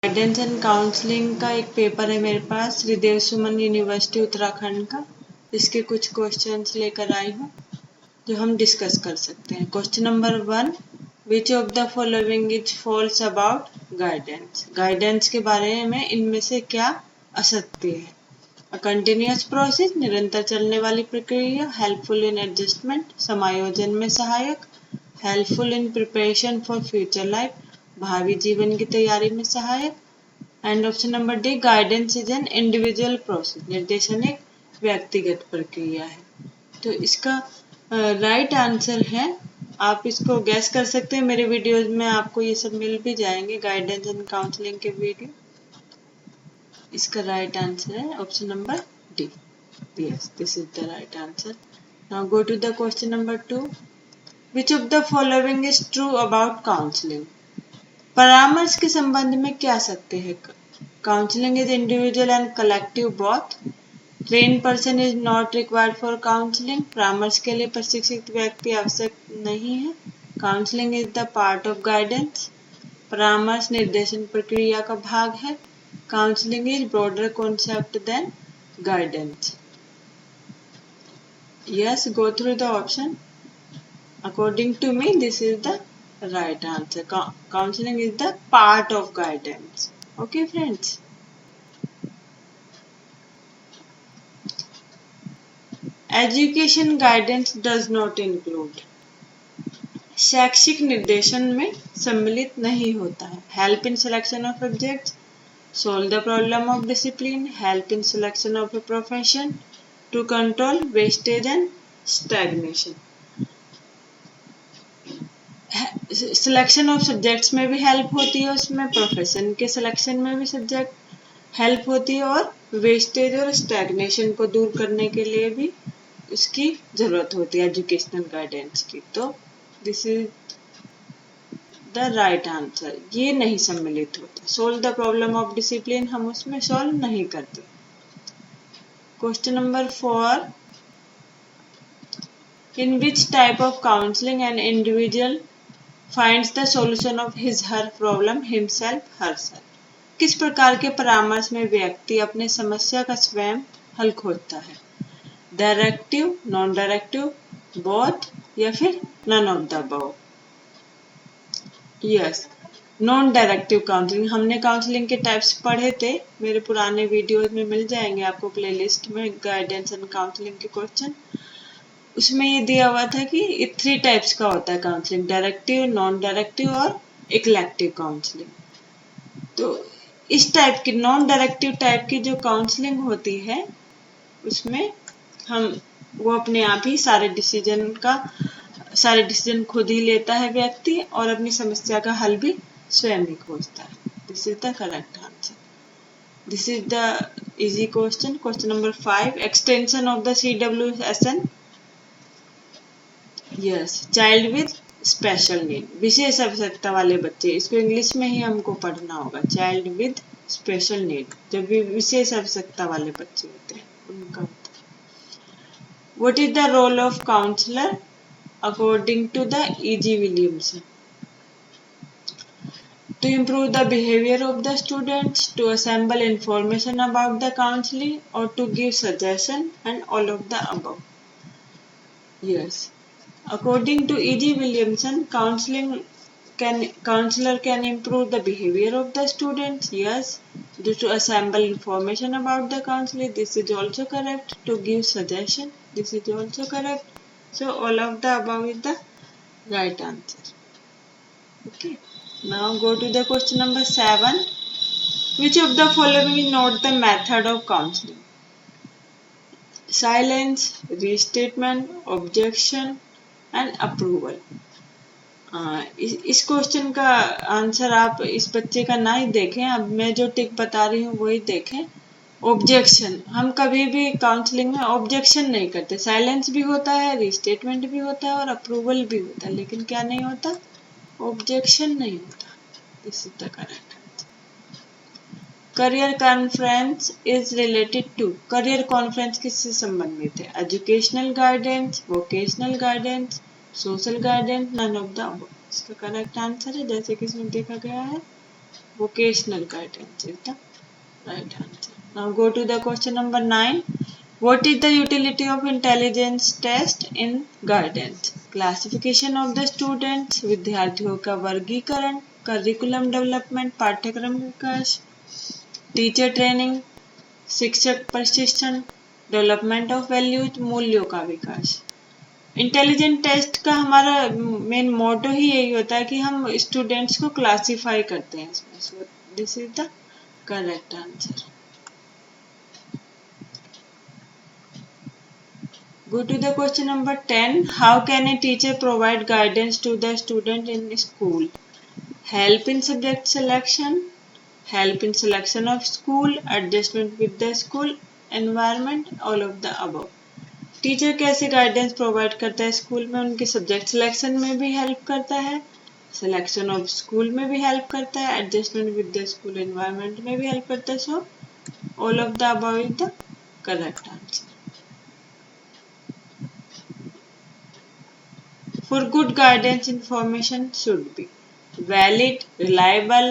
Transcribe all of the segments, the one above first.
Guidance and counselling का एक paper है मेरे पास श्रीदेव सुमन यूनिवर्सिटी उत्तराखंड का, जिसके कुछ क्वेश्चंस लेकर आई हूँ जो हम डिस्कस कर सकते हैं। Question number 1, which of the following is false about guidance. Guidance के बारे में इनमें से क्या असत्य है? अ कंटिन्यूअस प्रोसेस, निरंतर चलने वाली प्रक्रिया। हेल्पफुल इन एडजस्टमेंट, समायोजन में सहायक। Helpful in preparation for future life, भावी जीवन की तैयारी में सहायक। And option number D, guidance is an individual process, निर्देशन एक व्यक्तिगत प्रक्रिया है। तो इसका राइट आंसर है, आप इसको गैस कर सकते हैं। मेरे वीडियोज में आपको ये सब मिल भी जाएंगे, गाइडेंस एंड काउंसलिंग के वीडियो। इसका राइट आंसर है option number D. Yes, this is the right answer. Now go to the question number 2, which of the following is true about counselling. परामर्श के संबंध में क्या सत्य है? Counselling is individual and collective both. Train person is not required for counselling, परामर्श के लिए प्रशिक्षित व्यक्ति आवश्यक नहीं है। Counselling is the part of guidance, परामर्श निर्देशन प्रक्रिया का भाग है। Counselling is broader concept than guidance. Yes, go through the option. According to me, this is the right answer. Counseling is the part of guidance. Okay, friends. Education guidance does not include. शैक्षिक निर्देशन में सम्मिलित नहीं होता है। Help in selection of subjects, solve the problem of discipline, help in selection of a profession, to control wastage and stagnation. Selection of subjects में भी help होती है, उसमें प्रोफेशन के सिलेक्शन में भी सब्जेक्ट हेल्प होती है, और वेस्टेज और स्टैग्नेशन को दूर करने के लिए भी उसकी जरूरत होती है एजुकेशनल गाइडेंस की। तो this is the right answer. ये नहीं सम्मिलित होता। Solve the problem of discipline हम उसमें सॉल्व नहीं करते। Question number 4, in which type of counselling an individual finds the solution of his her problem himself herself। किस प्रकार के परामर्श में व्यक्ति अपने समस्या का स्वयं हल खोजता है? डायरेक्टिव, नॉन डायरेक्टिव, बोथ, या फिर none of the above? Yes, non directive counselling. हमने काउंसलिंग के टाइप्स पढ़े थे, मेरे पुराने वीडियोज में मिल जाएंगे आपको प्लेलिस्ट में, गाइडेंस एंड काउंसलिंग के क्वेश्चन। उसमें ये दिया हुआ था कि 3 टाइप्स का होता है काउंसलिंग, डायरेक्टिव, नॉन डायरेक्टिव और इक्लेक्टिव काउंसलिंग। तो इस टाइप की नॉन डायरेक्टिव टाइप की जो काउंसलिंग होती है, उसमें वो अपने आप ही सारे डिसीजन खुद ही लेता है व्यक्ति, और अपनी समस्या का हल भी स्वयं ही खोजता है। This is the correct answer. This is the easy question. Question number 5, extension of the CWSN। Yes, child with special need, विशेष आवश्यकता वाले बच्चे। इसको इंग्लिश में ही हमको पढ़ना होगा, चाइल्ड विद स्पेशल नीड। जब भी विशेष आवश्यकता वाले बच्चे होते हैं उनका होता है। What is the role of counsellor according to the E.G. Williamson? To improve the behaviour of the students, to assemble information about the counselling, और to give suggestion, and all of the above? Yes, according to E.G. Williamson, counselor can improve the behavior of the students. Yes, to assemble information about the counseling. This is also correct. To give suggestion. This is also correct. So all of the above is the right answer. Okay. Now go to the question number 7. Which of the following is not the method of counseling? Silence, restatement, objection, and approval. इस question का answer आप इस बच्चे का ना ही देखें, अब मैं जो टिक बता रही हूँ वही देखें। ऑब्जेक्शन, हम कभी भी काउंसलिंग में ऑब्जेक्शन नहीं करते। साइलेंस भी होता है, रिस्टेटमेंट भी होता है, और अप्रूवल भी होता है, लेकिन क्या नहीं होता? ऑब्जेक्शन नहीं होता। This is the correct answer. Career conference is related to, career conference किससे संबंधित है? Educational guidance, vocational guidance, social guidance, none of the above? इसका करेक्ट आंसर है, जैसे कि इसमें देखा गया है, vocational guidance is the right answer. Now go to the question number 9. What is the utility of intelligence test in guidance? Classification of the students, विद्यार्थियों का वर्गीकरण, curriculum development, पाठ्यक्रम विकास, टीचर ट्रेनिंग, शिक्षक प्रशिक्षण, डेवलपमेंट ऑफ वैल्यूज, मूल्यों का विकास। Intelligent test का हमारा मेन मोटो ही यही होता है कि हम स्टूडेंट्स को क्लासिफाई करते हैं इसमें। So this is the correct answer. Go to the question number 10. How can a teacher provide guidance to the student in school? Help in subject selection, help in selection of school, adjustment with the school environment, all of the above. Teacher कैसे guidance provide करता है school में? उनके subject selection में भी help करता है, selection of school में भी हेल्प करता है, adjustment with the school environment में भी हेल्प करता है। सो all of the above is the correct answer. For good guidance, information should be valid, reliable,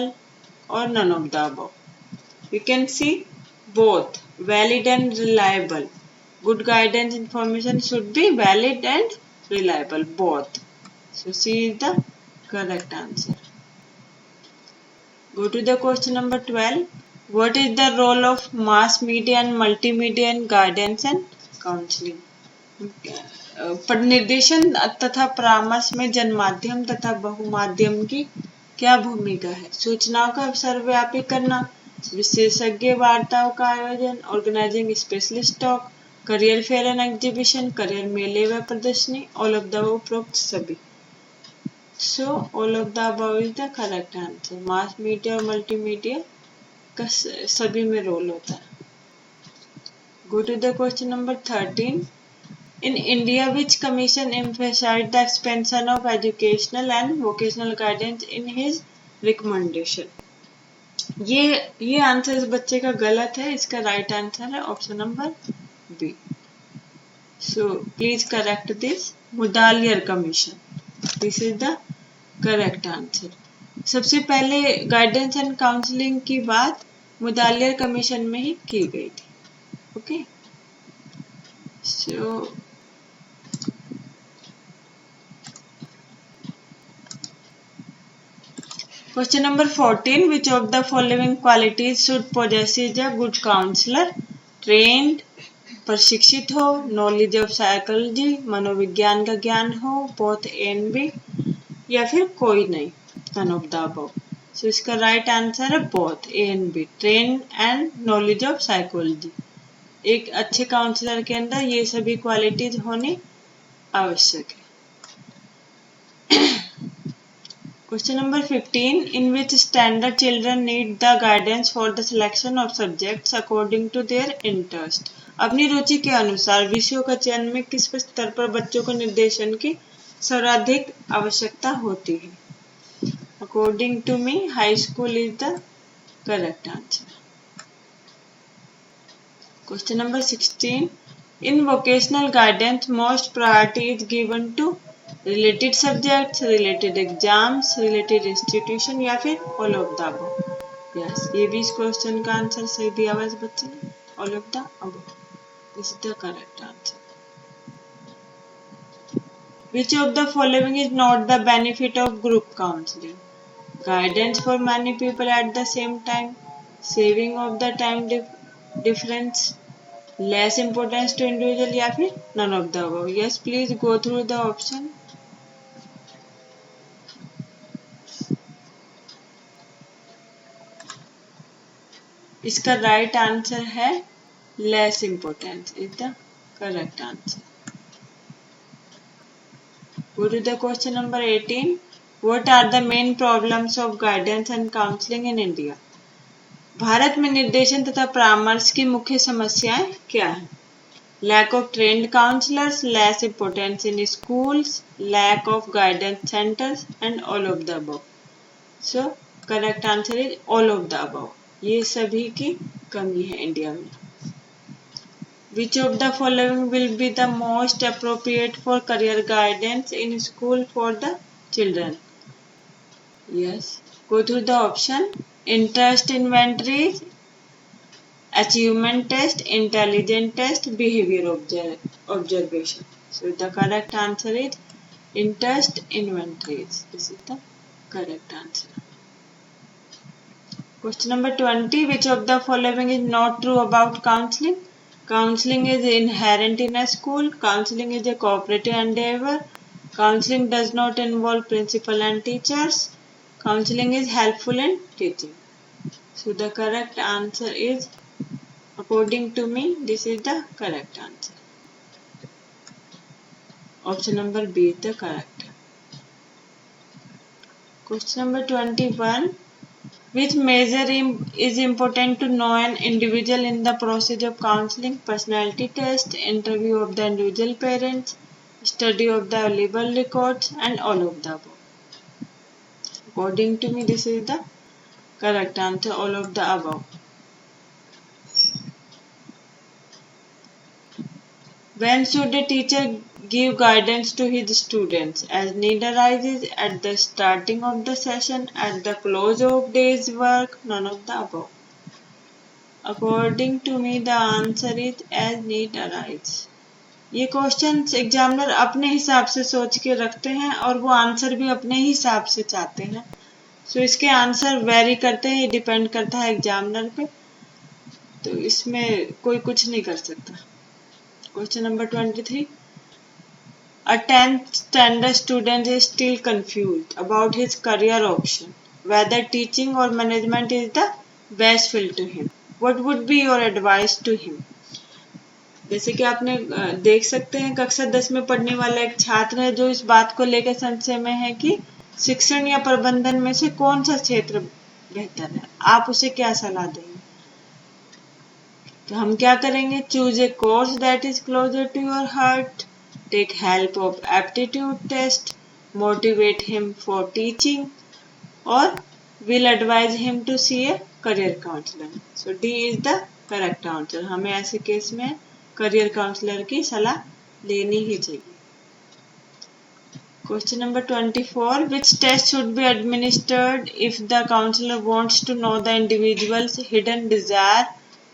or none of the above. You can see both valid and reliable. Good guidance information should be valid and reliable, both. So C is the correct answer. Go to the question number 12. What is the role of mass media and multimedia in guidance and counseling? निर्देशन तथा परामर्श में जनमाध्यम तथा बहुमाध्यम की क्या भूमिका है? सूचनाओं का सर्वव्यापी करना, विशेषज्ञ वार्ताओं का आयोजन, organising specialist talk, career fair and exhibition, career मेले व प्रदर्शनी, ऑल ऑफ द उपरोक्त सभी। So all of the above is the correct answer. Mass media और मल्टीमीडिया का सभी में रोल होता है। Go to the question number 13. In India, which commission emphasized the expansion of educational and vocational guidance in his recommendation? ये answer इस बच्चे का गलत है, इसका राइट आंसर है option number B. So please correct this. Mudaliar commission, this is the correct answer. सबसे पहले गाइडेंस एंड काउंसलिंग की बात मुदालियर कमीशन में ही की गई थी। Okay, so Question number 14. Which of the following qualities should possess a good counselor? Trained, प्रशिक्षित हो, knowledge of psychology, मनोविज्ञान का ज्ञान हो, both A and B, या फिर कोई नहीं, none of the above. So इसका right answer है both A and B, trained and knowledge of psychology. एक अच्छे काउंसलर के अंदर ये सभी क्वालिटीज होनी आवश्यक है। Question number 15. In which standard children need the guidance for the selection of subjects according to their interest? अपनी रुचि के अनुसार विषयों का चयन में किस स्तर पर बच्चों को निर्देशन की सर्वाधिक आवश्यकता होती है? According to me, high school is the correct answer. Question number 16. In vocational guidance, most priority is given to related subjects, related exams, related institution, या फिर all of the above. Yes, ये भी इस क्वेश्चन का answer सही दिया हुआ है इस बच्चे ने, all of the above, this is the correct answer. Which of the following is not the benefit of group counseling? Guidance for many people at the same time, saving of the time difference, less importance to individual, या फिर none of the above. Yes, please go through the option. इसका right answer है less importance is the correct answer. Go to the question number 18. What are the main problems of guidance and counseling in India? Bharat में निर्देशन तथा परामर्श की मुख्य समस्याएं क्या हैं? Lack of trained counselors, less importance in schools, lack of guidance centers, and all of the above. So correct answer is all of the above. ये सभी की कमी है इंडिया में। Which of the following will be the most appropriate for career guidance in school for the children? Yes, go through the option. interest inventories, achievement test, intelligence test, behavior observation. So the correct answer is interest inventories. This is the correct answer. Question number 20. Which of the following is not true about counseling? Counseling is inherent in a school. Counseling is a cooperative endeavor. Counseling does not involve principal and teachers. Counseling is helpful in teaching. So the correct answer is, according to me, this is the correct answer. Option number B is the correct. Question number 21. Which measure is important to know an individual in the process of counseling? Personality test, interview of the individual parents, study of the available records, and all of the above. According to me, this is the correct answer, all of the above. When should a teacher give guidance to his students? As need arises, at the starting of the session, at the close of day's work, none of the above. According to me, the answer is as need arises. ये questions examiner अपने हिसाब से सोच के रखते हैं और वो आंसर भी अपने ही हिसाब से चाहते हैं. सो इसके आंसर वेरी करते हैं, ये डिपेंड करता है एग्जामिनर पे, तो इसमें कोई कुछ नहीं कर सकता. Question number 23. A 10th standard student is still confused about his career option, whether teaching or management is the best field to him. What would be your advice to him? जैसे कि आपने देख सकते हैं कक्षा 10 में पढ़ने वाला एक छात्र है जो इस बात को लेकर संशय में है कि शिक्षण या प्रबंधन में से कौन सा क्षेत्र बेहतर है. आप उसे क्या सलाह देंगे? तो हम क्या करेंगे? Choose a course that is closer to your heart, take help of aptitude test, motivate him for teaching, और will advise him to see a career counsellor. So D is the correct answer. हमें ऐसे case में career counsellor की सलाह लेनी ही चाहिए. Question number 24. Which test should be administered if the counselor wants to know the individual's hidden desire,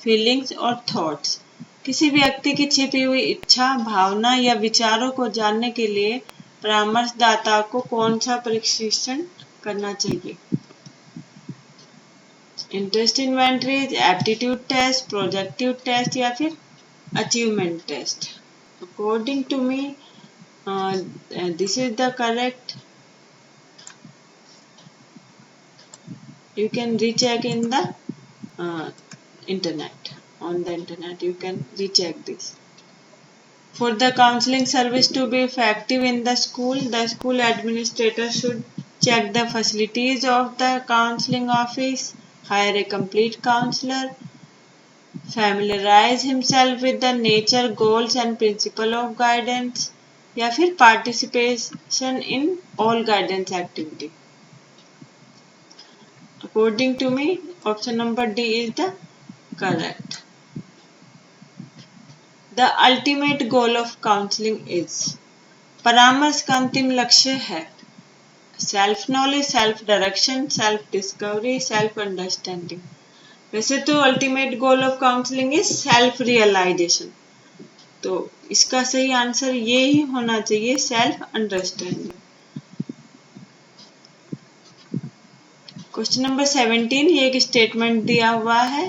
feelings और thoughts? किसी व्यक्ति की छिपी हुई इच्छा, भावना या विचारों को जानने के लिए परामर्शदाता को कौन सा परीक्षण करना चाहिए? Interest inventories, aptitude test, projective test या फिर achievement test? According to me this is the correct. You can recheck in the internet. On the internet you can recheck this. For the counseling service to be effective in the school administrator should check the facilities of the counseling office, hire a complete counselor, familiarize himself with the nature, goals and principle of guidance, या फिर participation in all guidance activity. According to me option number D is the correct. The ultimate goal of counselling is, परामर्श का अंतिम लक्ष्य है self knowledge, self direction, self discovery, self understanding. वैसे तो ultimate goal of counselling is self realisation, तो इसका सही आंसर ये ही होना चाहिए, सेल्फ अंडरस्टैंडिंग. Question number 17. ये एक स्टेटमेंट दिया हुआ है,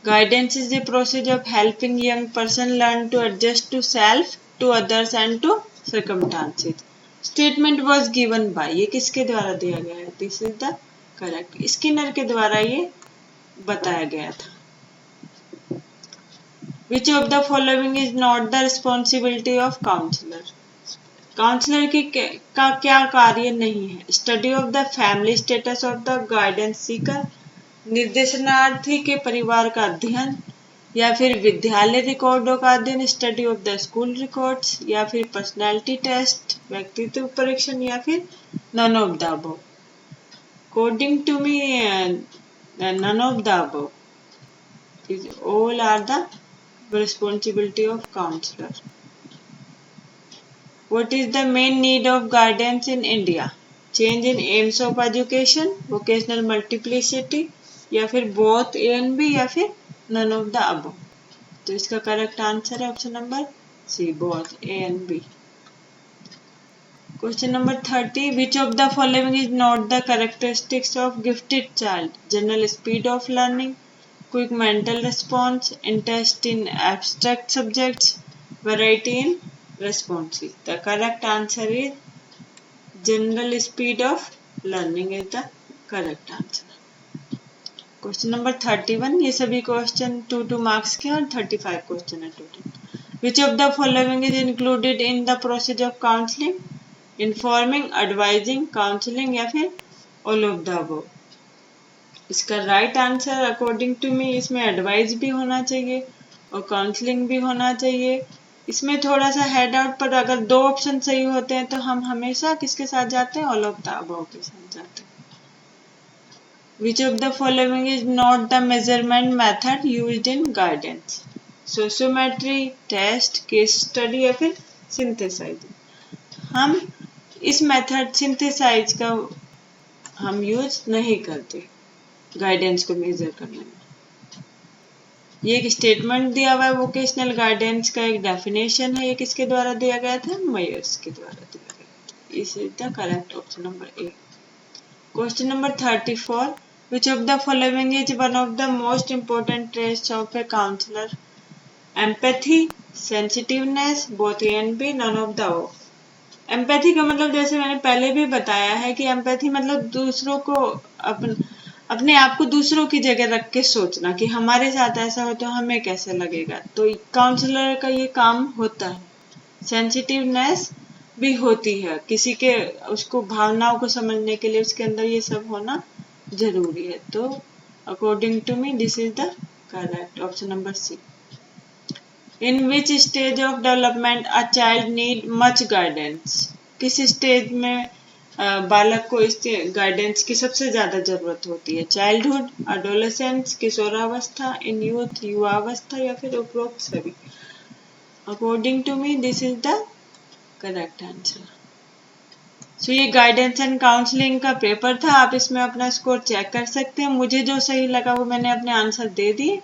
guidance is the process of helping young person learn to adjust to self, to others and to circumstances. Statement was given by, ये किसके द्वारा दिया गया है? This is the correct. Skinner के द्वारा ये बताया गया था. Which of the following is not the responsibility of counselor? Counsellor की का क्या कार्य नहीं है? Study of the family status of the guidance seeker, निर्देशनार्थी के परिवार का अध्ययन, या फिर विद्यालय रिकॉर्डों का अध्ययन, study of the school records, या फिर पर्सनालिटी टेस्ट, व्यक्तित्व परीक्षण, या फिर none of the above. According to me none of the above. All are the responsibility of counselor. What is the main need of guidance in India? Change in aims of education, vocational multiplicity, या फिर both A and B या फिर none of the above. तो इसका correct answer है option number C, both A and B. Question number 30. Which of the following is not the characteristics of gifted child? General speed of learning, quick mental response, interest in abstract subjects, variety in responses. The correct answer is general speed of learning is the correct answer. Question number 31. ये सभी question 2 marks के और 35 question है total. Which of the following is included in the process of counseling? Informing, advising, counselling या फिर all of the above. इसका right answer according to me इसमें advice भी होना चाहिए और काउंसलिंग भी होना चाहिए। इसमें थोड़ा सा हेड आउट, पर अगर 2 ऑप्शन सही होते हैं तो हम हमेशा किसके साथ जाते हैं? ऑल ऑफ द अबव के साथ जाते हैं। Which of the following is not the measurement method used in guidance? Sociometry, test, case study या फिर सिंथेसाइजिंग। हम इस मेथड सिंथेसाइज का हम यूज नहीं करते गाइडेंस को मेजर करने में। ये एक स्टेटमेंट दिया हुआ है, वोकेशनल गाइडेंस का एक डेफिनेशन है। ये किसके द्वारा दिया गया था? मेयर्स के द्वारा दिया गया था। इस is the correct option number A. Question number 34. Which of the following is one of the most important traits of a counsellor? Empathy, sensitiveness, both A and B, none of the above. Empathy का मतलब जैसे मैंने पहले भी बताया है कि empathy मतलब दूसरों को अपने आप को दूसरों की जगह रख के सोचना कि हमारे साथ ऐसा हो तो हमें कैसे लगेगा। तो काउंसलर का ये काम होता है। सेंसिटिवनेस भी होती है, किसी के उसको भावनाओं को समझने के लिए उसके अंदर ये सब होना जरूरी है। तो according to me this is the correct option number C. In which stage of development a child need much guidance? किस स्टेज में बालक को इस गाइडेंस की सबसे ज्यादा जरूरत होती है? चाइल्डहुड, एडोलेसेंस, किशोरावस्था, इन यूथ, युवावस्था या फिर उपरोक्त सभी। According to me this is the correct answer. So ये गाइडेंस एंड काउंसलिंग का पेपर था। आप इसमें अपना स्कोर चेक कर सकते हैं। मुझे जो सही लगा वो मैंने अपने आंसर दे दिए।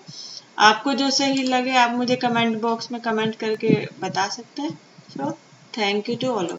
आपको जो सही लगे आप मुझे कमेंट बॉक्स में कमेंट करके बता सकते हैं। So thank you to all of